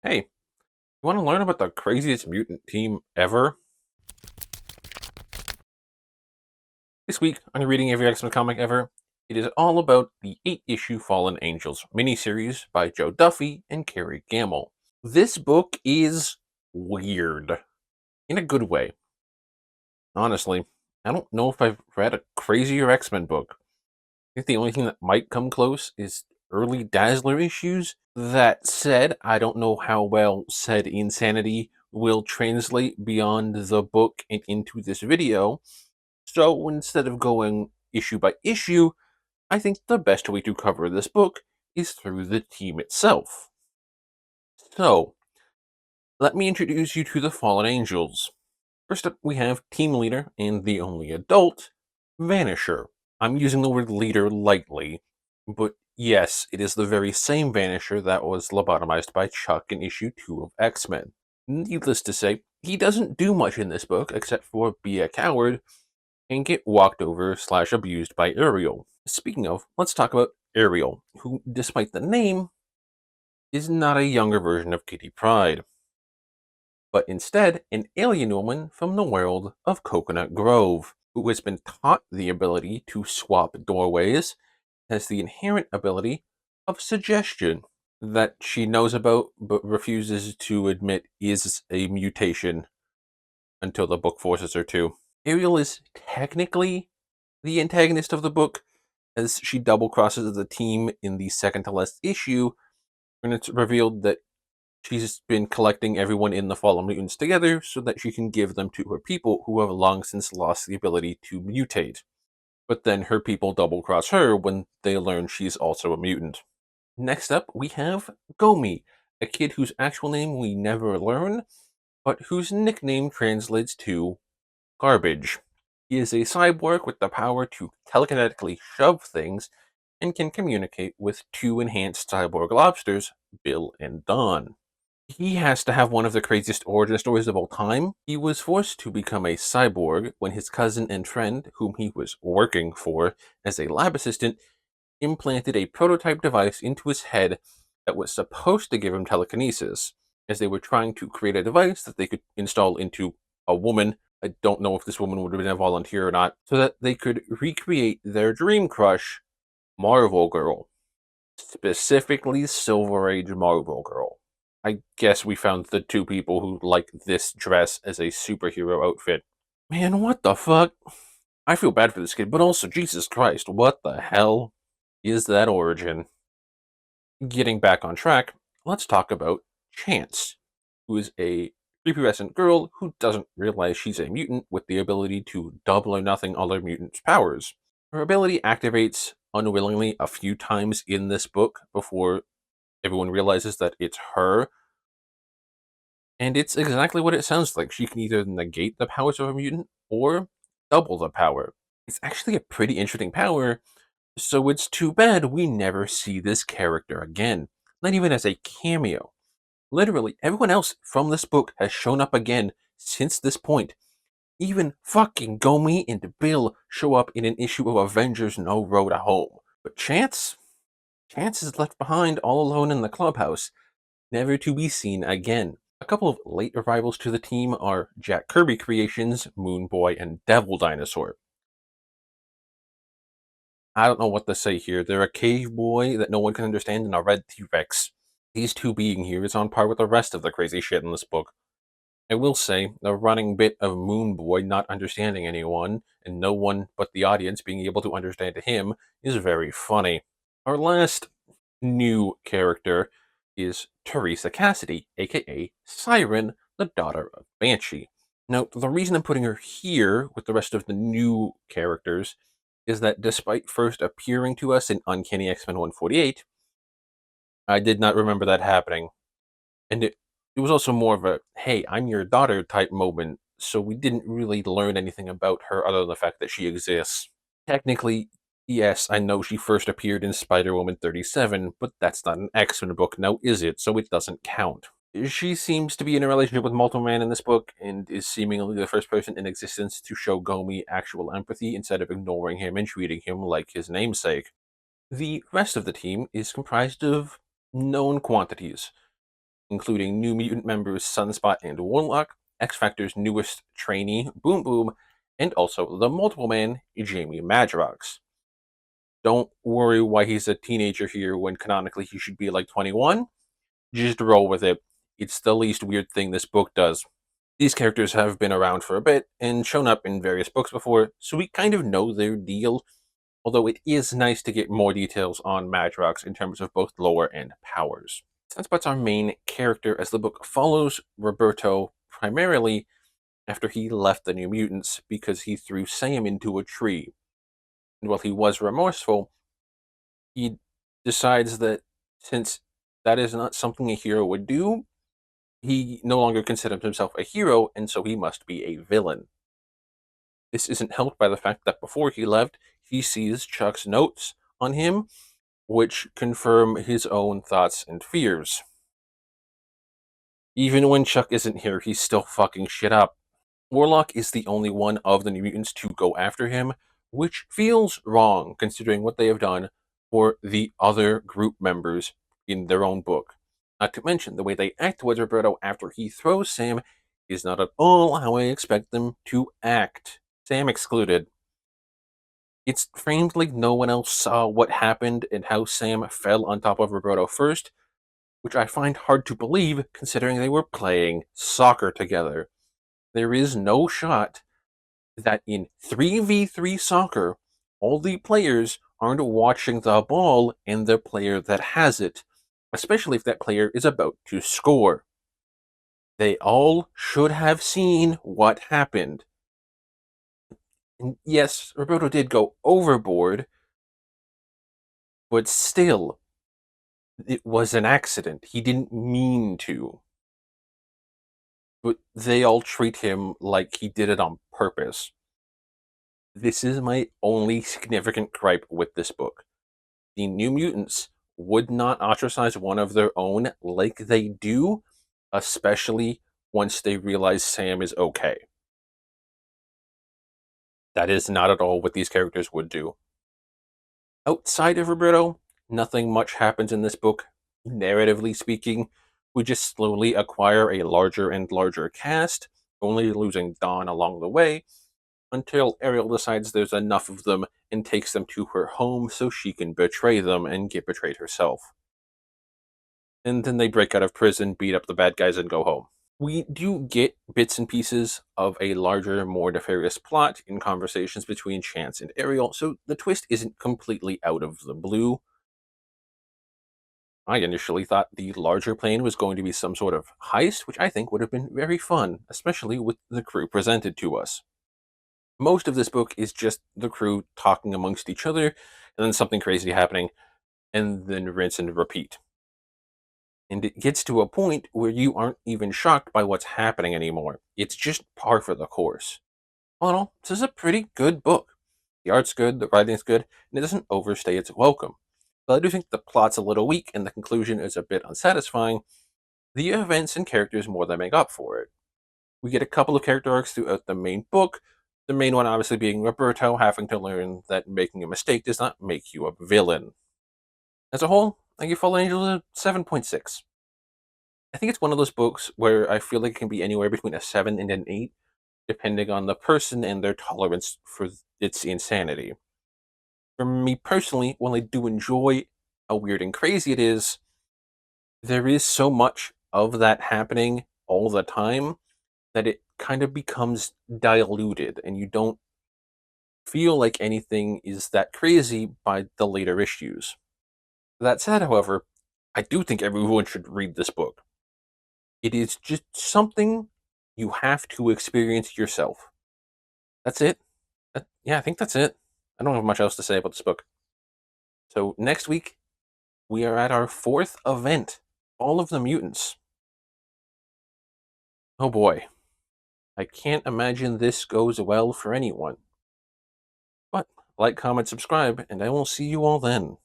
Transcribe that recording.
Hey, you want to learn about the craziest mutant team ever? This week on Reading Every X-Men Comic Ever, it is all about the 8-issue Fallen Angels miniseries by Joe Duffy and Kerry Gamble. This book is weird, in a good way. Honestly, I don't know if I've read a crazier X-Men book. I think the only thing that might come close is early Dazzler issues. That said, I don't know how well said insanity will translate beyond the book and into this video. So instead of going issue by issue, I think the best way to cover this book is through the team itself. So, let me introduce you to the Fallen Angels. First up, we have team leader and the only adult, Vanisher. I'm using the word leader lightly, but yes, it is the very same Vanisher that was lobotomized by Chuck in issue 2 of X-Men. Needless to say, he doesn't do much in this book except for be a coward and get walked over slash abused by Ariel. Speaking of, let's talk about Ariel, who, despite the name, is not a younger version of Kitty Pryde, but instead an alien woman from the world of Coconut Grove, who has been taught the ability to swap doorways, has the inherent ability of suggestion that she knows about but refuses to admit is a mutation until the book forces her to. Ariel is technically the antagonist of the book, as she double crosses the team in the second to last issue, when it's revealed that she's been collecting everyone in the Fallen Mutants together so that she can give them to her people who have long since lost the ability to mutate. But then her people double cross her when they learn she's also a mutant. Next up, we have Gomi, a kid whose actual name we never learn, but whose nickname translates to garbage. He is a cyborg with the power to telekinetically shove things and can communicate with two enhanced cyborg lobsters, Bill and Don. He has to have one of the craziest origin stories of all time. He was forced to become a cyborg when his cousin and friend, whom he was working for as a lab assistant, implanted a prototype device into his head that was supposed to give him telekinesis, as they were trying to create a device that they could install into a woman. I don't know if this woman would have been a volunteer or not, so that they could recreate their dream crush, Marvel Girl, specifically Silver Age Marvel Girl. I guess we found the two people who like this dress as a superhero outfit. Man, what the fuck? I feel bad for this kid, but also, Jesus Christ, what the hell is that origin? Getting back on track, let's talk about Chance, who is a prepubescent girl who doesn't realize she's a mutant with the ability to double or nothing other mutants' powers. Her ability activates unwillingly a few times in this book before everyone realizes that it's her, and it's exactly what it sounds like. She can either negate the powers of a mutant or double the power. It's actually a pretty interesting power, so it's too bad we never see this character again, not even as a cameo. Literally, everyone else from this book has shown up again since this point. Even fucking Gomi and Bill show up in an issue of Avengers No Road Home. But Chance is left behind all alone in the clubhouse, never to be seen again. A couple of late arrivals to the team are Jack Kirby Creations, Moon Boy, and Devil Dinosaur. I don't know what to say here. They're a cave boy that no one can understand and a red T-Rex. These two being here is on par with the rest of the crazy shit in this book. I will say, the running bit of Moon Boy not understanding anyone, and no one but the audience being able to understand him, is very funny. Our last new character is Teresa Cassidy, aka Siren, the daughter of Banshee. Now, the reason I'm putting her here with the rest of the new characters is that despite first appearing to us in Uncanny X-Men 148, I did not remember that happening. And it was also more of a, hey, I'm your daughter type moment, so we didn't really learn anything about her other than the fact that she exists. Technically, yes, I know she first appeared in Spider-Woman 37, but that's not an X-Men book now, is it? So it doesn't count. She seems to be in a relationship with Multiple Man in this book, and is seemingly the first person in existence to show Gomi actual empathy instead of ignoring him and treating him like his namesake. The rest of the team is comprised of known quantities. including New Mutant members Sunspot and Warlock, X Factor's newest trainee, Boom Boom, and also the Multiple Man, Jamie Madrox. Don't worry why he's a teenager here when canonically he should be like 21. Just roll with it. It's the least weird thing this book does. These characters have been around for a bit and shown up in various books before, so we kind of know their deal, although it is nice to get more details on Madrox in terms of both lore and powers. Sunspot's our main character as the book follows Roberto primarily after he left the New Mutants because he threw Sam into a tree. And while he was remorseful, he decides that since that is not something a hero would do, he no longer considers himself a hero, and so he must be a villain. This isn't helped by the fact that before he left, he sees Chuck's notes on him, which confirm his own thoughts and fears. Even when Chuck isn't here, he's still fucking shit up. Warlock is the only one of the New Mutants to go after him, which feels wrong considering what they have done for the other group members in their own book. Not to mention, the way they act towards Roberto after he throws Sam is not at all how I expect them to act. Sam excluded. It's framed like no one else saw what happened and how Sam fell on top of Roberto first, which I find hard to believe considering they were playing soccer together. There is no shot that in 3v3 soccer, all the players aren't watching the ball and the player that has it, especially if that player is about to score. They all should have seen what happened. And yes, Roberto did go overboard, but still, it was an accident. He didn't mean to. But they all treat him like he did it on purpose. This is my only significant gripe with this book. The New Mutants would not ostracize one of their own like they do, especially once they realize Sam is okay. That is not at all what these characters would do. Outside of Roberto, nothing much happens in this book, narratively speaking. We just slowly acquire a larger and larger cast, only losing Dawn along the way, until Ariel decides there's enough of them and takes them to her home so she can betray them and get betrayed herself. And then they break out of prison, beat up the bad guys, and go home. We do get bits and pieces of a larger, more nefarious plot in conversations between Chance and Ariel, so the twist isn't completely out of the blue. I initially thought the larger plan was going to be some sort of heist, which I think would have been very fun, especially with the crew presented to us. Most of this book is just the crew talking amongst each other, and then something crazy happening, and then rinse and repeat. And it gets to a point where you aren't even shocked by what's happening anymore. It's just par for the course. All in all, this is a pretty good book. The art's good, the writing's good, and it doesn't overstay its welcome. But I do think the plot's a little weak and the conclusion is a bit unsatisfying. The events and characters more than make up for it. We get a couple of character arcs throughout the main book, the main one obviously being Roberto having to learn that making a mistake does not make you a villain. As a whole, I give Fallen Angels a 7.6. I think it's one of those books where I feel like it can be anywhere between a 7 and an 8, depending on the person and their tolerance for its insanity. For me personally, while I do enjoy how weird and crazy it is, there is so much of that happening all the time that it kind of becomes diluted and you don't feel like anything is that crazy by the later issues. That said, however, I do think everyone should read this book. It is just something you have to experience yourself. That's it. Yeah, I think that's it. I don't have much else to say about this book. So next week, we are at our fourth event, All of the Mutants. Oh boy, I can't imagine this goes well for anyone. But like, comment, subscribe, and I will see you all then.